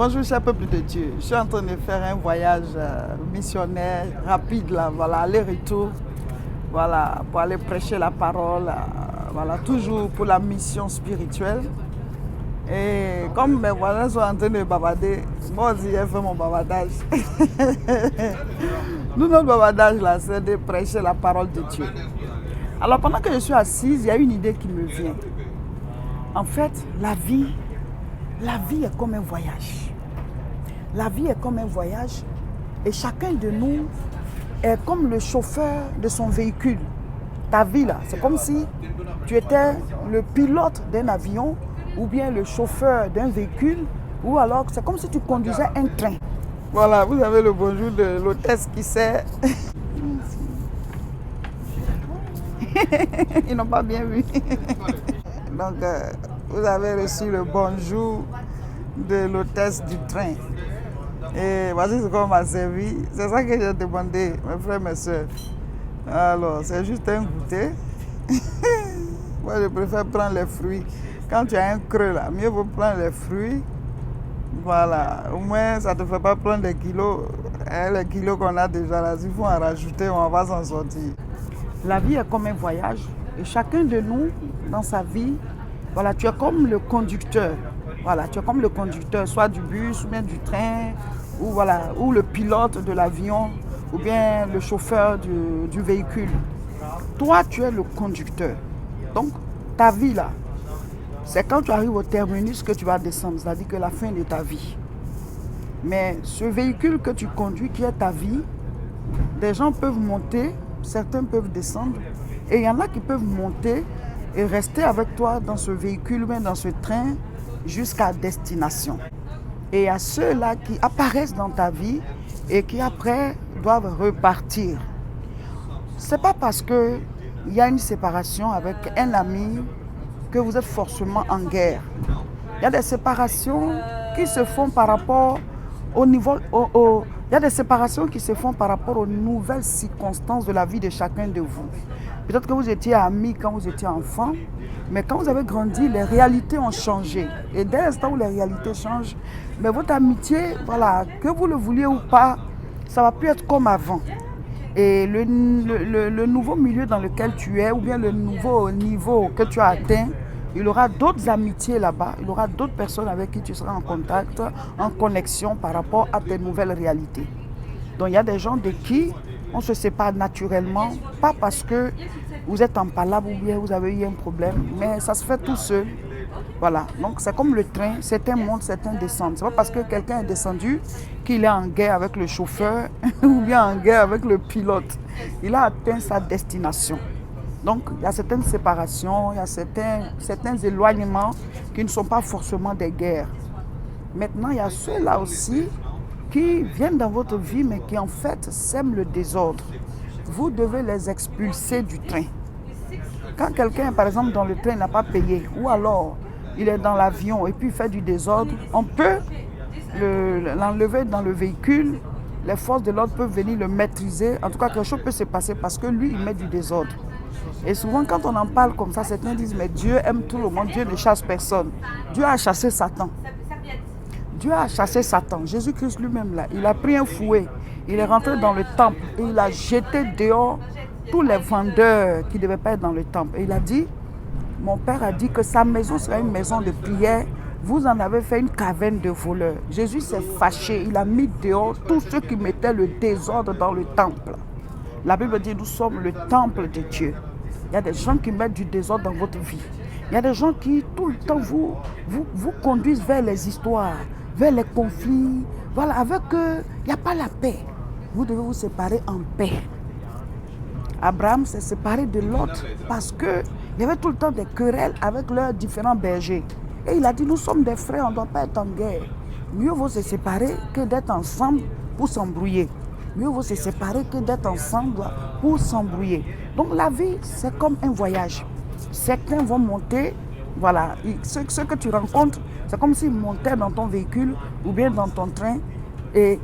Bonjour, cher peuple de Dieu. Je suis en train de faire un voyage missionnaire rapide, là, voilà, aller-retour, voilà, pour aller prêcher la parole, voilà, toujours pour la mission spirituelle. Et comme mes voisins sont en train de bavarder, moi aussi j'ai fait mon bavardage. Nous, notre bavardage là, c'est de prêcher la parole de Dieu. Alors pendant que je suis assise, il y a une idée qui me vient. En fait, la vie est comme un voyage. La vie est comme un voyage et chacun de nous est comme le chauffeur de son véhicule. Ta vie là, c'est comme si tu étais le pilote d'un avion ou bien le chauffeur d'un véhicule ou alors c'est comme si tu conduisais un train. Voilà, vous avez le bonjour de l'hôtesse qui sait. Ils n'ont pas bien vu. Donc, vous avez reçu le bonjour de l'hôtesse du train. Et voici ce qu'on m'a servi. C'est ça que j'ai demandé, mes frères et mes soeurs. Alors, c'est juste un goûter. Moi, je préfère prendre les fruits. Quand tu as un creux là, mieux vaut prendre les fruits. Voilà, au moins ça ne te fait pas prendre des kilos. Les kilos qu'on a déjà là, s'il faut en rajouter, on va s'en sortir. La vie est comme un voyage et chacun de nous, dans sa vie, voilà, tu es comme le conducteur. Voilà, tu es comme le conducteur, soit du bus ou bien du train, ou, voilà, ou le pilote de l'avion, ou bien le chauffeur du véhicule. Toi, tu es le conducteur. Donc, ta vie là, c'est quand tu arrives au terminus que tu vas descendre, c'est-à-dire que la fin de ta vie. Mais ce véhicule que tu conduis, qui est ta vie, des gens peuvent monter, certains peuvent descendre, et il y en a qui peuvent monter et rester avec toi dans ce véhicule, mais dans ce train, jusqu'à destination. Et il y a ceux-là qui apparaissent dans ta vie et qui après doivent repartir. C'est pas parce qu'il y a une séparation avec un ami que vous êtes forcément en guerre. Il y a des séparations qui se font par rapport au niveau... Il y a des séparations qui se font par rapport aux nouvelles circonstances de la vie de chacun de vous. Peut-être que vous étiez amis quand vous étiez enfant, mais quand vous avez grandi, les réalités ont changé. Et dès l'instant où les réalités changent, mais votre amitié, voilà, que vous le vouliez ou pas, ça ne va plus être comme avant. Et le nouveau milieu dans lequel tu es, ou bien le nouveau niveau que tu as atteint, il y aura d'autres amitiés là-bas, il y aura d'autres personnes avec qui tu seras en contact, en connexion par rapport à tes nouvelles réalités. Donc il y a des gens de qui on se sépare naturellement, pas parce que vous êtes en palabre ou bien vous avez eu un problème, mais ça se fait tout seul. Voilà, donc c'est comme le train, certains montent, certains descendent. C'est pas parce que quelqu'un est descendu qu'il est en guerre avec le chauffeur ou bien en guerre avec le pilote. Il a atteint sa destination. Donc il y a certaines séparations, il y a certains éloignements qui ne sont pas forcément des guerres. Maintenant, il y a ceux-là aussi qui viennent dans votre vie mais qui en fait sèment le désordre. Vous devez les expulser du train. Quand quelqu'un, par exemple, dans le train n'a pas payé, ou alors il est dans l'avion et puis il fait du désordre, on peut l'enlever dans le véhicule, les forces de l'ordre peuvent venir le maîtriser. En tout cas, quelque chose peut se passer parce que lui, il met du désordre. Et souvent, quand on en parle comme ça, certains disent, mais Dieu aime tout le monde, Dieu ne chasse personne. Dieu a chassé Satan. Dieu a chassé Satan. Jésus-Christ lui-même, là, il a pris un fouet, il est rentré dans le temple et il a jeté dehors tous les vendeurs qui ne devaient pas être dans le temple. Et il a dit, mon père a dit que sa maison sera une maison de prière. Vous en avez fait une caverne de voleurs. Jésus s'est fâché. Il a mis dehors tous ceux qui mettaient le désordre dans le temple. La Bible dit, nous sommes le temple de Dieu. Il y a des gens qui mettent du désordre dans votre vie. Il y a des gens qui, tout le temps, vous conduisent vers les histoires, vers les conflits. Voilà, avec eux, il n'y a pas la paix. Vous devez vous séparer en paix. Abraham s'est séparé de Lot parce qu'il y avait tout le temps des querelles avec leurs différents bergers. Et il a dit, nous sommes des frères, on ne doit pas être en guerre. Mieux vaut se séparer que d'être ensemble pour s'embrouiller. Mieux vaut se séparer que d'être ensemble pour s'embrouiller. Donc la vie, c'est comme un voyage. Certains vont monter, voilà, ceux que tu rencontres, c'est comme s'ils montaient dans ton véhicule ou bien dans ton train et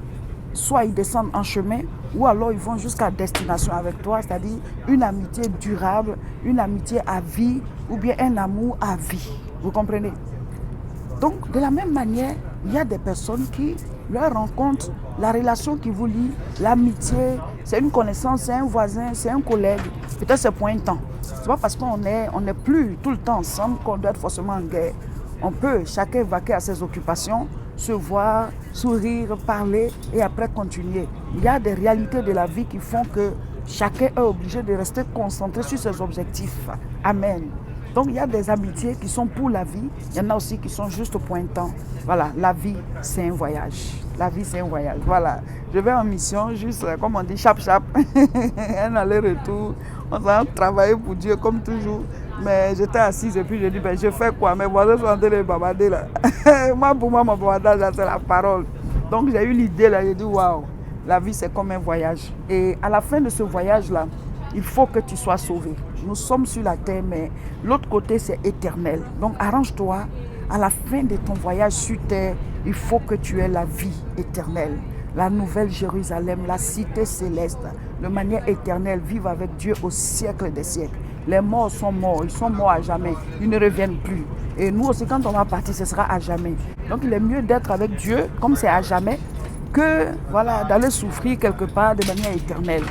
soit ils descendent en chemin ou alors ils vont jusqu'à destination avec toi, c'est-à-dire une amitié durable, une amitié à vie ou bien un amour à vie. Vous comprenez? Donc, de la même manière, il y a des personnes qui, leur rencontre, la relation qui vous lie, l'amitié, c'est une connaissance, c'est un voisin, c'est un collègue. Peut-être c'est pour un temps. C'est pas parce qu'on n'est plus tout le temps ensemble qu'on doit être forcément en guerre. On peut chacun vaquer à ses occupations, se voir, sourire, parler et après continuer. Il y a des réalités de la vie qui font que chacun est obligé de rester concentré sur ses objectifs. Amen. Donc il y a des amitiés qui sont pour la vie, il y en a aussi qui sont juste pour un temps. Voilà, la vie c'est un voyage. La vie c'est un voyage. Voilà, je vais en mission, juste comme on dit, chap chap, un aller-retour. On va travailler pour Dieu comme toujours. Mais j'étais assise et puis je dis, je fais quoi? Mes voisins sont en train de bavarder là. Moi, pour moi, mon bavardage, c'est la parole. Donc j'ai eu l'idée là, j'ai dit, waouh, la vie c'est comme un voyage. Et à la fin de ce voyage-là, il faut que tu sois sauvé. Nous sommes sur la terre, mais l'autre côté c'est éternel. Donc arrange-toi, à la fin de ton voyage sur terre, il faut que tu aies la vie éternelle. La nouvelle Jérusalem, la cité céleste, de manière éternelle, vivre avec Dieu au siècle des siècles. Les morts sont morts, ils sont morts à jamais, ils ne reviennent plus. Et nous aussi, quand on va partir, ce sera à jamais. Donc il est mieux d'être avec Dieu, comme c'est à jamais, que voilà, d'aller souffrir quelque part de manière éternelle.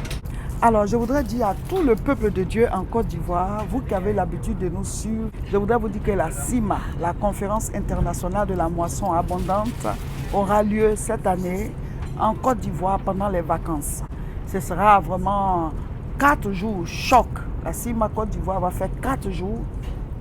Alors, je voudrais dire à tout le peuple de Dieu en Côte d'Ivoire, vous qui avez l'habitude de nous suivre, je voudrais vous dire que la CIMA, la Conférence internationale de la moisson abondante, aura lieu cette année en Côte d'Ivoire pendant les vacances. Ce sera vraiment 4 jours choc. La CIMA Côte d'Ivoire va faire 4 jours.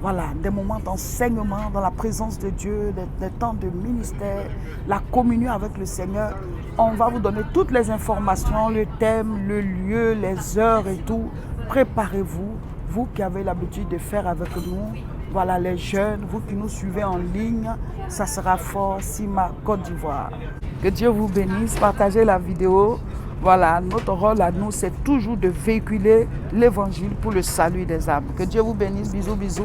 Voilà, des moments d'enseignement dans la présence de Dieu, des temps de ministère, la communion avec le Seigneur. On va vous donner toutes les informations, le thème, le lieu, les heures et tout. Préparez-vous, vous qui avez l'habitude de faire avec nous. Voilà, les jeunes, vous qui nous suivez en ligne, ça sera fort, CIMA Côte d'Ivoire. Que Dieu vous bénisse, partagez la vidéo. Voilà, notre rôle à nous, c'est toujours de véhiculer l'évangile pour le salut des âmes. Que Dieu vous bénisse, bisous, bisous.